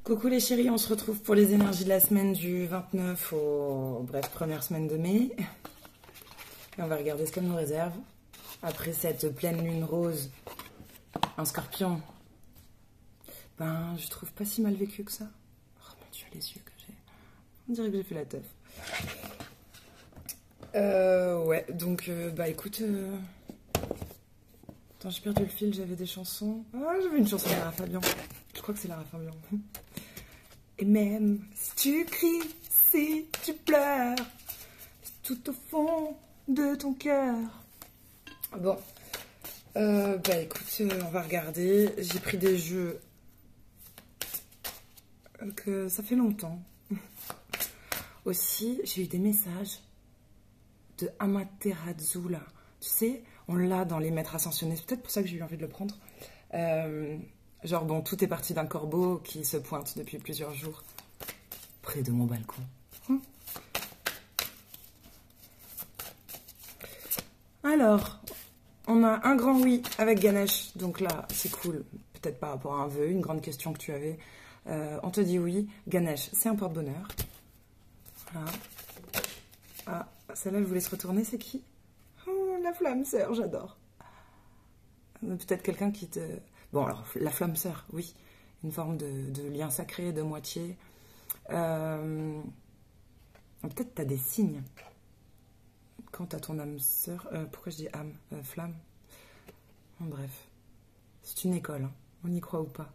Coucou les chéris, on se retrouve pour les énergies de la semaine du 29 au... bref, première semaine de mai. Et on va regarder ce qu'elle nous réserve. Après cette pleine lune rose, un scorpion, ben je trouve pas si mal vécu que ça. Oh mon dieu, les yeux que j'ai. On dirait que j'ai fait la teuf. Ouais, donc bah écoute... Attends, j'ai perdu le fil, j'avais des chansons. Ah, j'avais une chanson de Lara Fabian. Je crois que c'est Lara Fabian. Et même si tu cries, si tu pleures, c'est tout au fond de ton cœur. Bon, bah écoute, on va regarder. J'ai pris des jeux que ça fait longtemps. Aussi, j'ai eu des messages de Amaterasu là. Tu sais, on l'a dans les maîtres ascensionnés. C'est peut-être pour ça que j'ai eu envie de le prendre. Genre, bon, tout est parti d'un corbeau qui se pointe depuis plusieurs jours près de mon balcon. Alors, on a un grand oui avec Ganesh. Donc là, c'est cool. Peut-être par rapport à un vœu, une grande question que tu avais. On te dit oui. Ganesh, c'est un porte-bonheur. Voilà. Ah, celle-là, elle voulait se retourner. C'est qui? Oh, la flamme sœur, j'adore. Peut-être quelqu'un qui te... Bon, alors, la flamme sœur, oui. Une forme de lien sacré, de moitié. Peut-être tu as des signes. Quand tu as ton âme sœur... pourquoi je dis âme? Flamme. Bon, bref. C'est une école, hein. On y croit ou pas.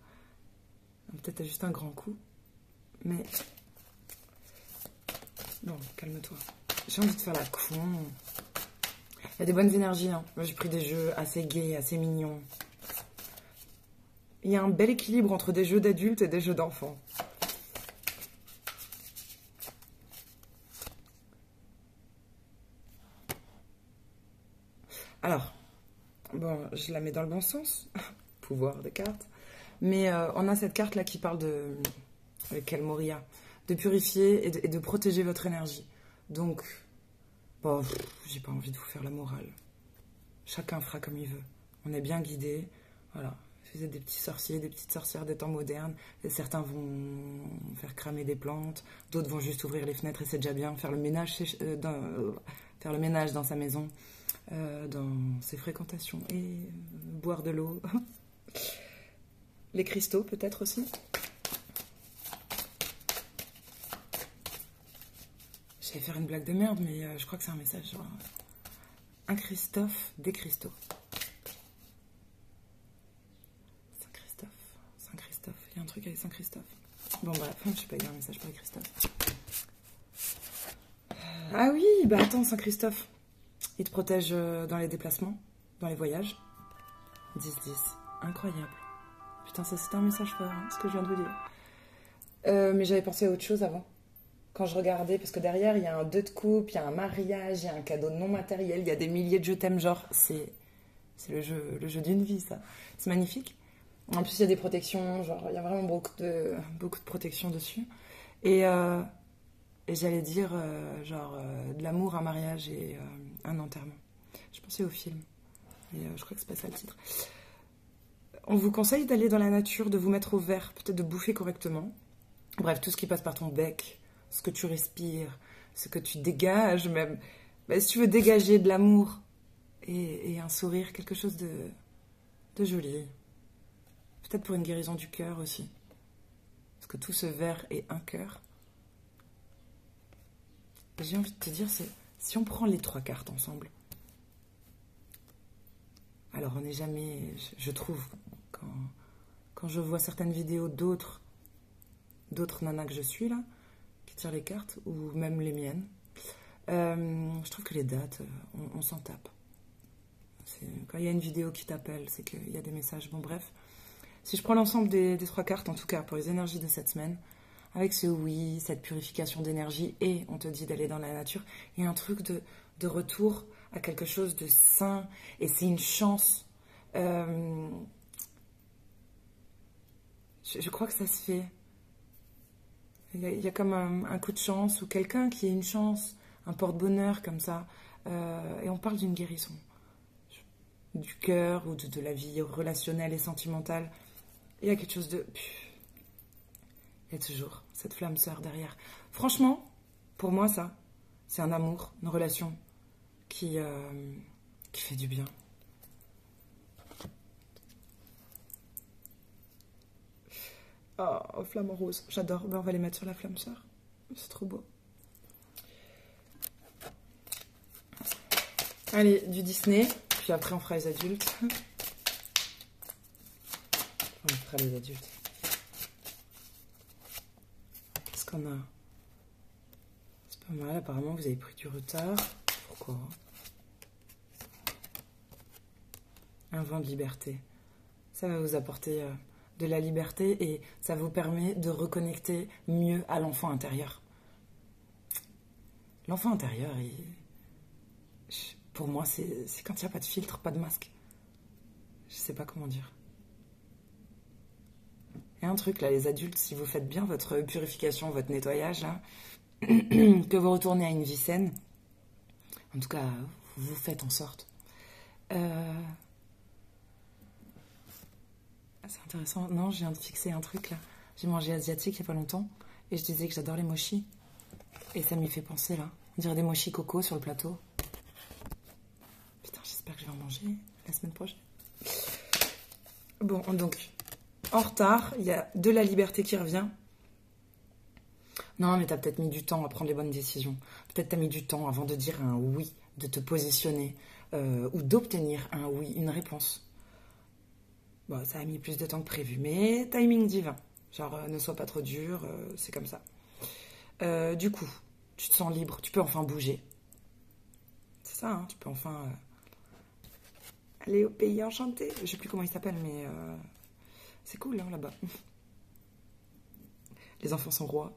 Peut-être tu as juste un grand coup. Mais... Bon, calme-toi. J'ai envie de faire la con. Il y a des bonnes énergies, hein. Moi, j'ai pris des jeux assez gais, assez mignons. Il y a un bel équilibre entre des jeux d'adultes et des jeux d'enfants. Alors, bon, je la mets dans le bon sens. Pouvoir des cartes. Mais on a cette carte-là qui parle de... avec Kelmoria. De purifier et de protéger votre énergie. Donc, bon, j'ai pas envie de vous faire la morale. Chacun fera comme il veut. On est bien guidé. Voilà. Vous êtes des petits sorciers, des petites sorcières des temps modernes. Et certains vont faire cramer des plantes. D'autres vont juste ouvrir les fenêtres et c'est déjà bien. Faire le ménage, faire le ménage dans sa maison. Dans ses fréquentations. Et boire de l'eau. Les cristaux peut-être aussi. J'allais faire une blague de merde, mais je crois que c'est un message genre... Un Christophe, des cristaux. Saint-Christophe, il y a un truc avec Saint-Christophe. Bon bref, je sais pas, il y a un message pour les Christophe. Ah oui, bah attends, Saint-Christophe. Il te protège dans les déplacements, dans les voyages. 10-10, incroyable. Putain, ça c'était un message fort, hein, ce que je viens de vous dire. Mais j'avais pensé à autre chose avant. Quand je regardais, parce que derrière, il y a un 2 de coupe, il y a un mariage, il y a un cadeau non matériel, il y a des milliers de je t'aime, genre, c'est le jeu d'une vie, ça. C'est magnifique. En plus, il y a des protections, genre, il y a vraiment beaucoup de protections dessus. Et j'allais dire, de l'amour, un mariage et un enterrement. Je pensais au film, et je crois que c'est pas ça le titre. On vous conseille d'aller dans la nature, de vous mettre au vert, peut-être de bouffer correctement. Bref, tout ce qui passe par ton bec, ce que tu respires, ce que tu dégages même. Ben, si tu veux dégager de l'amour et un sourire, quelque chose de joli. Peut-être pour une guérison du cœur aussi. Parce que tout ce verre est un cœur. J'ai envie de te dire, c'est si on prend les 3 cartes ensemble, alors on n'est jamais, je trouve, quand je vois certaines vidéos d'autres nanas que je suis là, qui tirent les cartes, ou même les miennes, je trouve que les dates, on s'en tape. Quand il y a une vidéo qui t'appelle, c'est qu'il y a des messages. Bon bref, si je prends l'ensemble des 3 cartes, en tout cas pour les énergies de cette semaine, avec ce oui, cette purification d'énergie, et on te dit d'aller dans la nature, il y a un truc de retour à quelque chose de sain, et c'est une chance. Je crois que ça se fait. Il y a comme un coup de chance, ou quelqu'un qui a une chance, un porte-bonheur comme ça, et on parle d'une guérison du cœur ou de la vie relationnelle et sentimentale. Il y a quelque chose de... Il y a toujours cette flamme sœur derrière. Franchement, pour moi, ça, c'est un amour, une relation qui fait du bien. Oh, flamme rose, j'adore. Ben, on va les mettre sur la flamme sœur. C'est trop beau. Allez, du Disney. Puis après, on fera les adultes. On fera les adultes. Qu'est-ce qu'on a? C'est pas mal. Apparemment, vous avez pris du retard. Pourquoi? Un vent de liberté. Ça va vous apporter de la liberté et ça vous permet de reconnecter mieux à l'enfant intérieur. L'enfant intérieur, pour moi, c'est quand il n'y a pas de filtre, pas de masque. Je sais pas comment dire. Et un truc, là, les adultes, si vous faites bien votre purification, votre nettoyage, là, que vous retournez à une vie saine, en tout cas, vous faites en sorte. C'est intéressant. Non, je viens de fixer un truc, là. J'ai mangé asiatique il n'y a pas longtemps, et je disais que j'adore les mochis. Et ça m'y fait penser, là. On dirait des mochis coco sur le plateau. Putain, j'espère que je vais en manger la semaine prochaine. Bon, donc, en retard, il y a de la liberté qui revient. Non, mais t'as peut-être mis du temps à prendre les bonnes décisions. Peut-être t'as mis du temps avant de dire un oui, de te positionner, ou d'obtenir un oui, une réponse. Bon, ça a mis plus de temps que prévu, mais timing divin. Genre, ne sois pas trop dur, c'est comme ça. Du coup, tu te sens libre, tu peux enfin bouger. C'est ça, hein, tu peux enfin aller au pays enchanté. Je sais plus comment il s'appelle, mais c'est cool, hein, là-bas. Les enfants sont rois.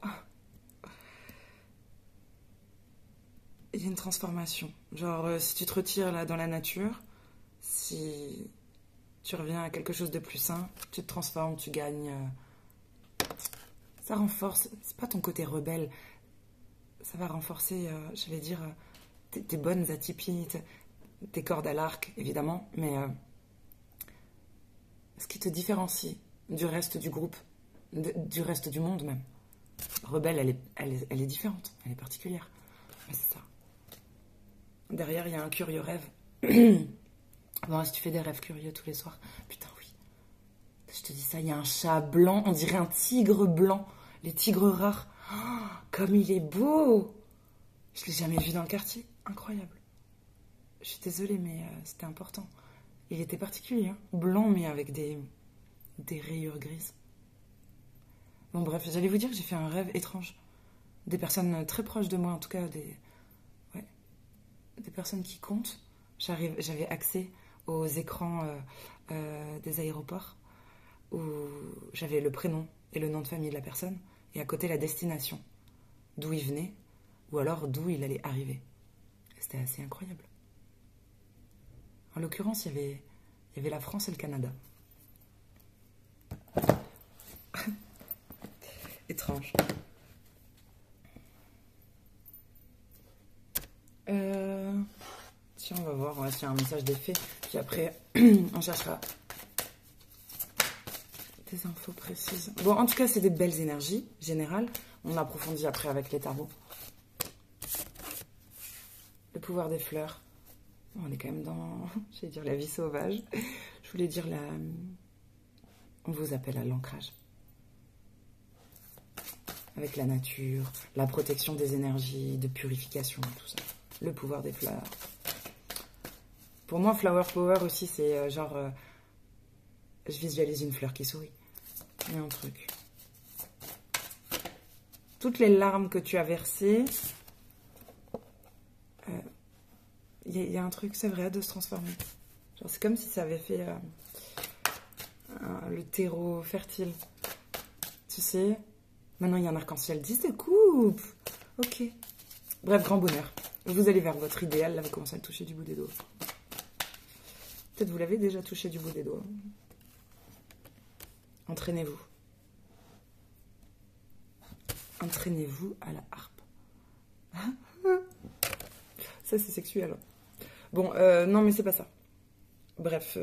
Il y a une transformation. Genre, si tu te retires là dans la nature, si tu reviens à quelque chose de plus sain, tu te transformes, tu gagnes. Ça renforce, c'est pas ton côté rebelle, ça va renforcer, j'allais dire, tes bonnes atypies, tes cordes à l'arc, évidemment, mais ce qui te différencie du reste du groupe, du reste du monde même. Rebelle, elle est différente, elle est particulière. Mais c'est ça. Derrière, il y a un curieux rêve. Bon, si tu fais des rêves curieux tous les soirs, putain, oui. Je te dis ça, il y a un chat blanc, on dirait un tigre blanc. Les tigres rares. Oh, comme il est beau! Je ne l'ai jamais vu dans le quartier. Incroyable. Je suis désolée, mais c'était important. Il était particulier, hein. Blanc, mais avec des rayures grises. Bon, bref, j'allais vous dire que j'ai fait un rêve étrange. Des personnes très proches de moi, en tout cas, des personnes qui comptent. J'avais accès aux écrans des aéroports où j'avais le prénom et le nom de famille de la personne et à côté la destination, d'où il venait ou alors d'où il allait arriver. C'était assez incroyable. En l'occurrence, il y avait la France et le Canada. Étrange. Tiens, on va voir, on va faire un message d'effet, puis après, on cherchera des infos précises. Bon, en tout cas, c'est des belles énergies générales. On approfondit après avec les tarots. Le pouvoir des fleurs. On est quand même dans, j'allais dire, la vie sauvage. Je voulais dire on vous appelle à l'ancrage. Avec la nature, la protection des énergies, de purification, tout ça. Le pouvoir des fleurs. Pour moi, Flower Power aussi, c'est genre... je visualise une fleur qui sourit. Il y a un truc. Toutes les larmes que tu as versées, il y a un truc, c'est vrai, de se transformer. Genre, c'est comme si ça avait fait le terreau fertile. Tu sais, maintenant il y a un arc-en-ciel 10 de coupe. Ok. Bref, grand bonheur. Vous allez vers votre idéal, là vous commencez à le toucher du bout des doigts. Peut-être vous l'avez déjà touché du bout des doigts. Entraînez-vous. Entraînez-vous à la harpe. Ça, c'est sexuel. Bon, non, mais c'est pas ça. Bref,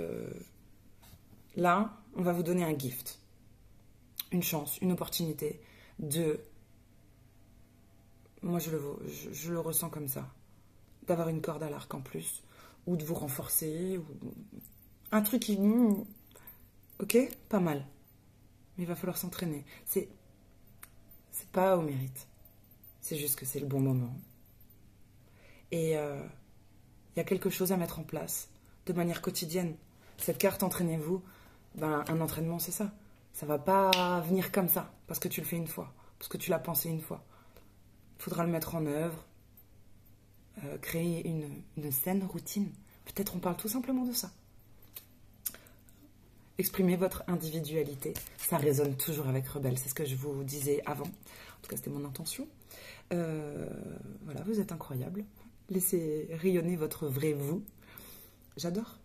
là, on va vous donner un gift. Une chance, une opportunité de... Moi, je le ressens comme ça. D'avoir une corde à l'arc en plus. Ou de vous renforcer. Ou... Un truc qui... Ok, pas mal. Mais il va falloir s'entraîner. C'est pas au mérite. C'est juste que c'est le bon moment. Et il y a quelque chose à mettre en place de manière quotidienne. Cette carte, entraînez-vous. Ben, un entraînement, c'est ça. Ça va pas venir comme ça, parce que tu le fais une fois, parce que tu l'as pensé une fois. Il faudra le mettre en œuvre, créer une saine routine. Peut-être on parle tout simplement de ça. Exprimez votre individualité. Ça résonne toujours avec Rebelle, c'est ce que je vous disais avant. En tout cas, c'était mon intention. Voilà, vous êtes incroyable. Laissez rayonner votre vrai vous. J'adore.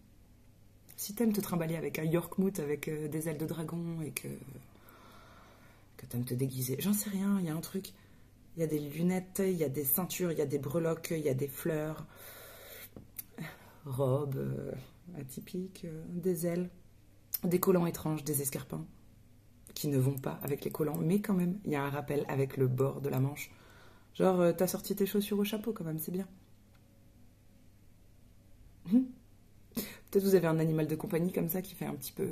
Si t'aimes te trimballer avec un Yorkmout avec des ailes de dragon et que t'aimes te déguiser, j'en sais rien, il y a un truc. Il y a des lunettes, il y a des ceintures, il y a des breloques, il y a des fleurs, robes atypiques, des ailes, des collants étranges, des escarpins qui ne vont pas avec les collants, mais quand même, il y a un rappel avec le bord de la manche. Genre, t'as sorti tes chaussures au chapeau quand même, c'est bien. Peut-être vous avez un animal de compagnie comme ça qui fait un petit peu...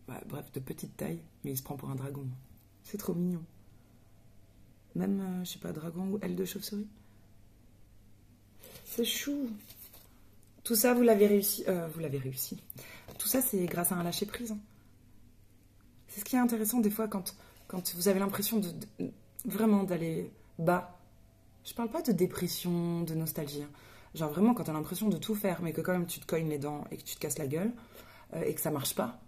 bref, de petite taille, mais il se prend pour un dragon. C'est trop mignon. Même, je sais pas, dragon ou aile de chauve-souris. C'est chou. Tout ça, vous l'avez réussi. Vous l'avez réussi. Tout ça, c'est grâce à un lâcher-prise. Hein. C'est ce qui est intéressant des fois quand vous avez l'impression de vraiment d'aller bas. Je parle pas de dépression, de nostalgie. Hein. Genre vraiment quand t'as l'impression de tout faire, mais que quand même tu te cognes les dents et que tu te casses la gueule et que ça marche pas.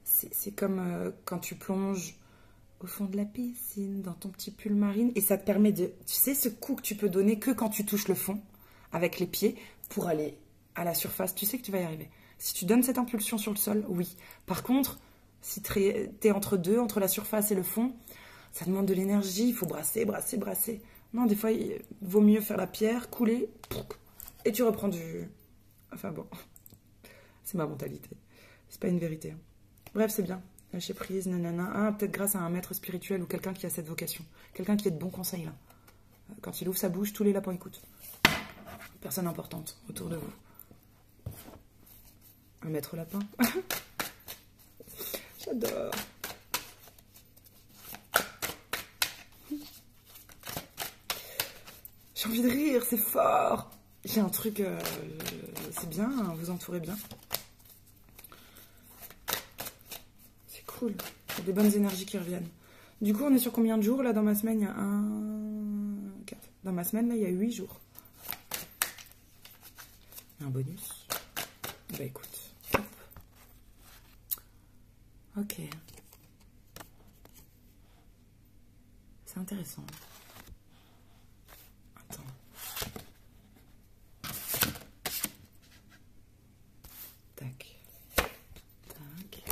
C'est comme quand tu plonges au fond de la piscine, dans ton petit pull marine, et ça te permet de... Tu sais, ce coup que tu peux donner que quand tu touches le fond, avec les pieds, pour aller à la surface, tu sais que tu vas y arriver. Si tu donnes cette impulsion sur le sol, oui. Par contre, si t'es entre deux, entre la surface et le fond, ça demande de l'énergie, il faut brasser, brasser, brasser. Non, des fois, il vaut mieux faire la pierre, couler, et tu reprends du... Enfin bon, c'est ma mentalité. C'est pas une vérité. Hein. Bref, c'est bien. Lâcher prise, nanana. Ah, peut-être grâce à un maître spirituel ou quelqu'un qui a cette vocation. Quelqu'un qui est de bons conseils, là. Quand il ouvre sa bouche, tous les lapins écoutent. Personne importante autour de vous. Un maître lapin. J'adore. J'ai envie de rire, c'est fort. J'ai un truc... c'est bien, hein, vous entourez bien. C'est cool. Il y a des bonnes énergies qui reviennent. Du coup, on est sur combien de jours, là, dans ma semaine? Il y a 4. Dans ma semaine, là, il y a 8 jours. Un bonus. Bah, écoute. Hop. Ok. C'est intéressant. Attends. Tac. Tac.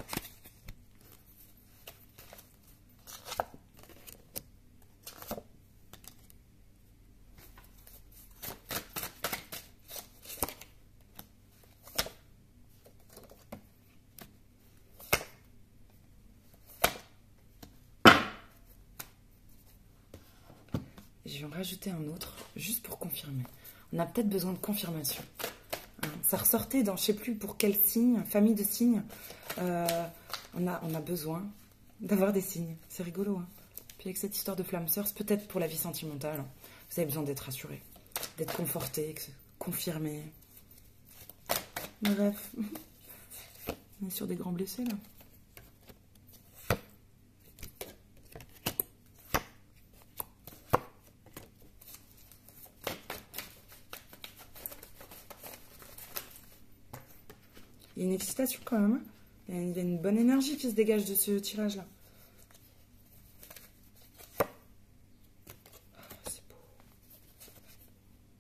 Je vais en rajouter un autre, juste pour confirmer. On a peut-être besoin de confirmation. Hein, ça ressortait dans, je ne sais plus pour quel signe, famille de signes. On a besoin d'avoir des signes. C'est rigolo. Hein. Puis avec cette histoire de flamme sœur, c'est peut-être pour la vie sentimentale. Hein. Vous avez besoin d'être rassuré, d'être conforté, confirmé. Bref. On est sur des grands blessés, là. Il y a une excitation quand même. Hein. Il y a une bonne énergie qui se dégage de ce tirage-là. Oh, c'est beau.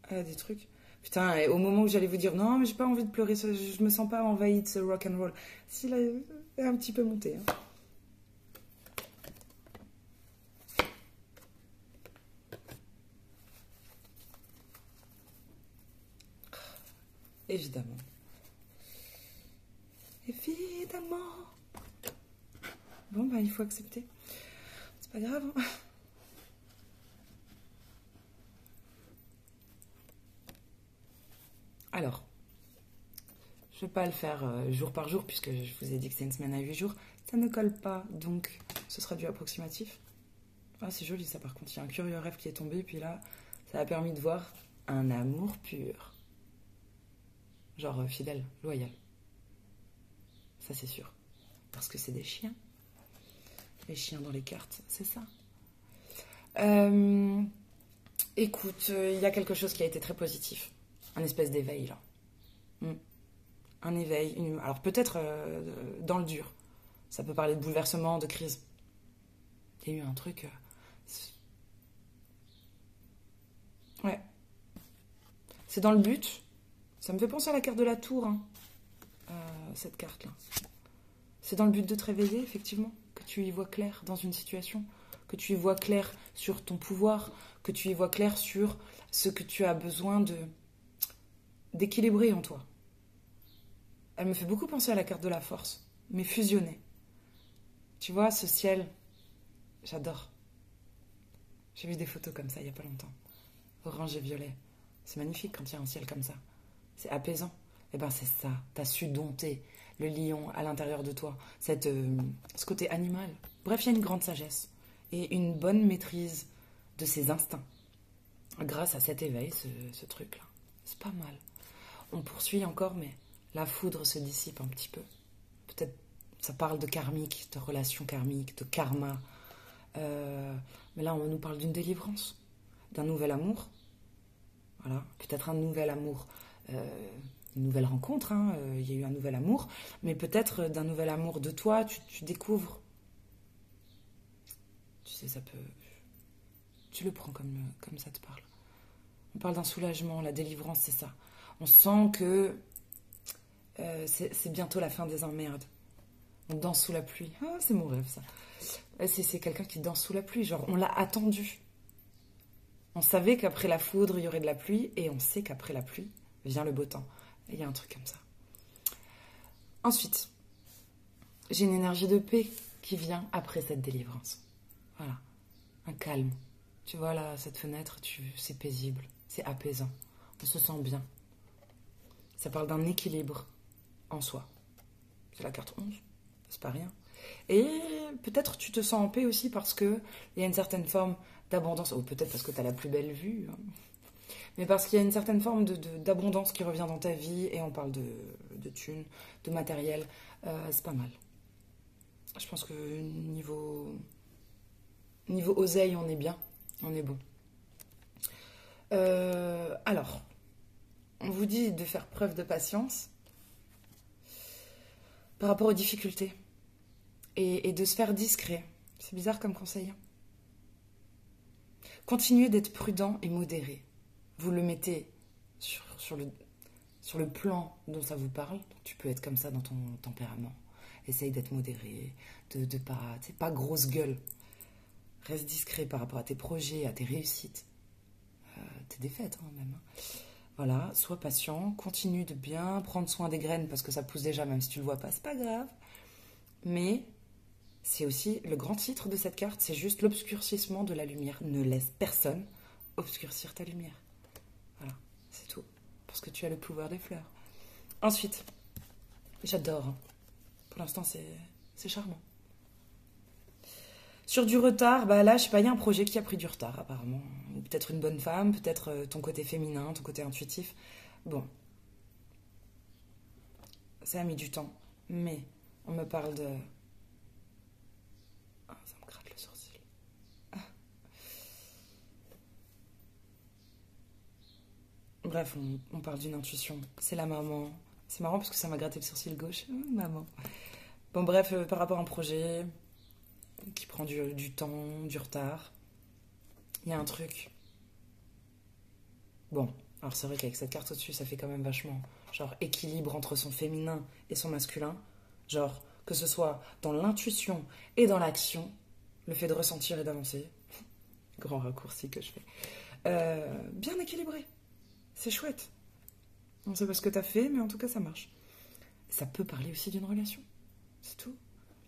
Ah, des trucs. Putain, et au moment où j'allais vous dire non, mais j'ai pas envie de pleurer, je me sens pas envahie de ce rock and roll. Si, là, il est un petit peu monté. Hein. Évidemment. Évidemment. Bon, bah, il faut accepter. C'est pas grave, hein. Alors, je vais pas le faire jour par jour, puisque je vous ai dit que c'est une semaine à 8 jours. Ça ne colle pas, donc ce sera du approximatif. Ah, c'est joli ça, par contre. Il y a un curieux rêve qui est tombé, puis là, ça a permis de voir un amour pur. Genre fidèle, loyal. Ça, c'est sûr. Parce que c'est des chiens. Les chiens dans les cartes, c'est ça. Écoute, il y a quelque chose qui a été très positif. Un espèce d'éveil, là. Un éveil. Alors, peut-être dans le dur. Ça peut parler de bouleversement, de crise. Il y a eu un truc... Ouais. C'est dans le but. Ça me fait penser à la carte de la tour, hein. Cette carte-là. C'est dans le but de te réveiller, effectivement. Que tu y vois clair dans une situation. Que tu y vois clair sur ton pouvoir. Que tu y vois clair sur ce que tu as besoin d'équilibrer en toi. Elle me fait beaucoup penser à la carte de la force, mais fusionnée. Tu vois, ce ciel, j'adore. J'ai vu des photos comme ça il n'y a pas longtemps. Orange et violet. C'est magnifique quand il y a un ciel comme ça. C'est apaisant. Eh ben c'est ça. T'as su dompter le lion à l'intérieur de toi. Ce côté animal. Bref, il y a une grande sagesse et une bonne maîtrise de ses instincts. Grâce à cet éveil, ce truc-là. C'est pas mal. On poursuit encore, mais la foudre se dissipe un petit peu. Peut-être ça parle de karmique, de relations karmiques, de karma. Mais là, on nous parle d'une délivrance, d'un nouvel amour. Voilà, peut-être un nouvel amour, une nouvelle rencontre, hein, il y a eu un nouvel amour, mais peut-être d'un nouvel amour de toi, tu découvres. Tu sais, ça peut... Tu le prends comme ça te parle. On parle d'un soulagement, la délivrance, c'est ça. On sent que c'est bientôt la fin des emmerdes. On danse sous la pluie. Ah, c'est mon rêve, ça. C'est quelqu'un qui danse sous la pluie, genre on l'a attendu. On savait qu'après la foudre, il y aurait de la pluie, et on sait qu'après la pluie, vient le beau temps. Il y a un truc comme ça. Ensuite, j'ai une énergie de paix qui vient après cette délivrance. Voilà, un calme. Tu vois là, cette fenêtre, c'est paisible, c'est apaisant. On se sent bien. Ça parle d'un équilibre en soi. C'est la carte 11, c'est pas rien. Et peut-être tu te sens en paix aussi parce qu'il y a une certaine forme d'abondance, ou peut-être parce que tu as la plus belle vue, hein. Mais parce qu'il y a une certaine forme d'abondance qui revient dans ta vie, et on parle de thunes, de matériel, c'est pas mal. Je pense que niveau oseille, on est bien, on est bon. Alors, on vous dit de faire preuve de patience par rapport aux difficultés et de se faire discret. C'est bizarre comme conseil. Continuez d'être prudent et modéré. Vous le mettez sur le plan dont ça vous parle. Tu peux être comme ça dans ton tempérament. Essaye d'être modéré, de pas grosse gueule. Reste discret par rapport à tes projets, à tes réussites, tes défaites même. Voilà, sois patient, continue de bien prendre soin des graines parce que ça pousse déjà, même si tu le vois pas, c'est pas grave. Mais c'est aussi le grand titre de cette carte, c'est juste l'obscurcissement de la lumière. Ne laisse personne obscurcir ta lumière. Voilà, c'est tout. Parce que tu as le pouvoir des fleurs. Ensuite, j'adore. Pour l'instant, c'est charmant. Sur du retard, bah là, je sais pas, il y a un projet qui a pris du retard, apparemment. Ou peut-être une bonne femme, peut-être ton côté féminin, ton côté intuitif. Bon. Ça a mis du temps. Mais on me parle de... Ah, ça me gratte le sourcil. Ah. Bref, on parle d'une intuition. C'est la maman. C'est marrant parce que ça m'a gratté le sourcil gauche. Maman. Bon, bref, par rapport à un projet qui prend du temps, du retard, il y a un truc. Bon, alors c'est vrai qu'avec cette carte au-dessus, ça fait quand même vachement genre équilibre entre son féminin et son masculin. Genre que ce soit dans l'intuition et dans l'action, le fait de ressentir et d'avancer. Grand raccourci que je fais. Bien équilibré. C'est chouette. On sait pas ce que t'as fait, mais en tout cas ça marche. Ça peut parler aussi d'une relation. C'est tout.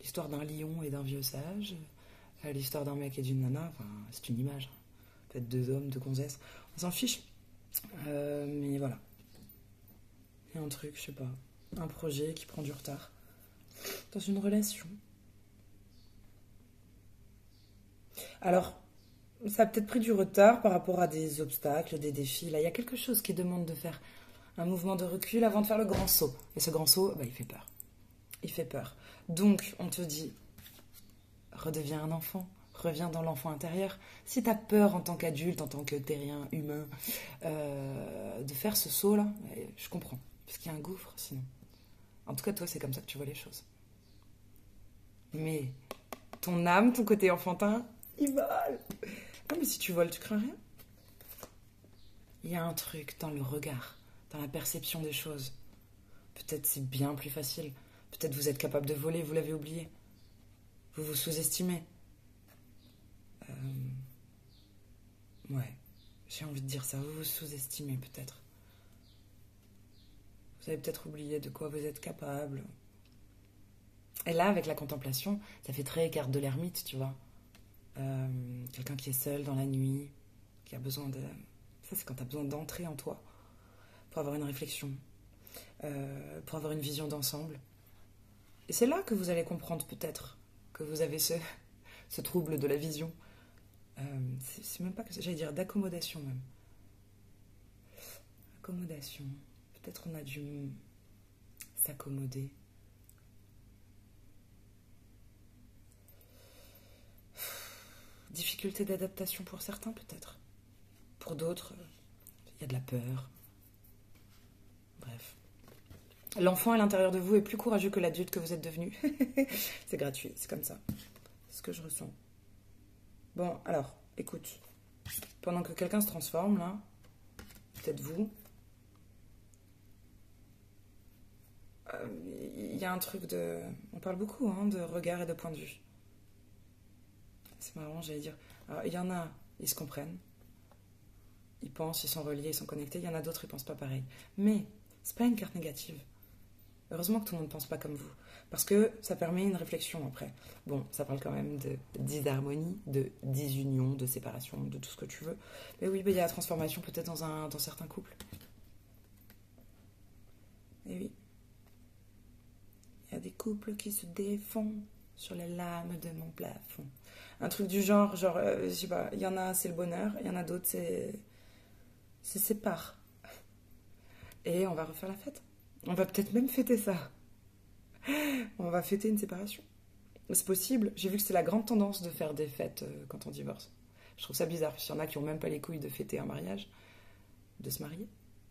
l'histoire d'un lion et d'un vieux sage, l'histoire d'un mec et d'une nana, enfin, c'est une image. Peut-être deux hommes, deux gonzesses, on s'en fiche. Mais voilà. Il y a un truc, je sais pas, un projet qui prend du retard dans une relation. Alors, ça a peut-être pris du retard par rapport à des obstacles, des défis. Là, il y a quelque chose qui demande de faire un mouvement de recul avant de faire le grand saut. Et ce grand saut, bah, il fait peur. Il fait peur. Donc, on te dit, redeviens un enfant. Reviens dans l'enfant intérieur. Si t'as peur en tant qu'adulte, en tant que terrien humain, de faire ce saut-là, je comprends. Parce qu'il y a un gouffre, sinon. En tout cas, toi, c'est comme ça que tu vois les choses. Mais ton âme, ton côté enfantin, il vole. Non, mais si tu voles, tu crains rien. Il y a un truc dans le regard, dans la perception des choses. Peut-être c'est bien plus facile. Peut-être vous êtes capable de voler, vous l'avez oublié. Vous vous sous-estimez. Ouais, j'ai envie de dire ça. Vous vous sous-estimez peut-être. Vous avez peut-être oublié de quoi vous êtes capable. Et là, avec la contemplation, ça fait très carte de l'ermite, tu vois. Quelqu'un qui est seul dans la nuit, qui a besoin de... Ça, c'est quand tu as besoin d'entrer en toi pour avoir une réflexion, pour avoir une vision d'ensemble. Et c'est là que vous allez comprendre peut-être que vous avez ce trouble de la vision. C'est même pas que j'allais dire d'accommodation même. Accommodation. Peut-être on a dû s'accommoder. Difficulté d'adaptation pour certains peut-être. Pour d'autres, il y a de la peur. Bref. L'enfant à l'intérieur de vous est plus courageux que l'adulte que vous êtes devenu. C'est gratuit, c'est comme ça. C'est ce que je ressens. Bon, alors, écoute. Pendant que quelqu'un se transforme, là, peut-être vous, il y a un truc de... On parle beaucoup de regard et de point de vue. C'est marrant, j'allais dire. Alors, il y en a, ils se comprennent. Ils pensent, ils sont reliés, ils sont connectés. Il y en a d'autres, ils pensent pas pareil. Mais c'est pas une carte négative. Heureusement que tout le monde ne pense pas comme vous. Parce que ça permet une réflexion après. Bon, ça parle quand même de disharmonie, de disunion, de séparation, de tout ce que tu veux. Mais oui, il y a la transformation peut-être dans certains couples. Et oui. Il y a des couples qui se défont sur les lames de mon plafond. Un truc du genre, je sais pas, il y en a, c'est le bonheur, il y en a d'autres, c'est sépare. Et on va refaire la fête. On va peut-être même fêter ça. On va fêter une séparation. C'est possible. J'ai vu que c'est la grande tendance de faire des fêtes quand on divorce. Je trouve ça bizarre. Il y en a qui n'ont même pas les couilles de fêter un mariage, de se marier.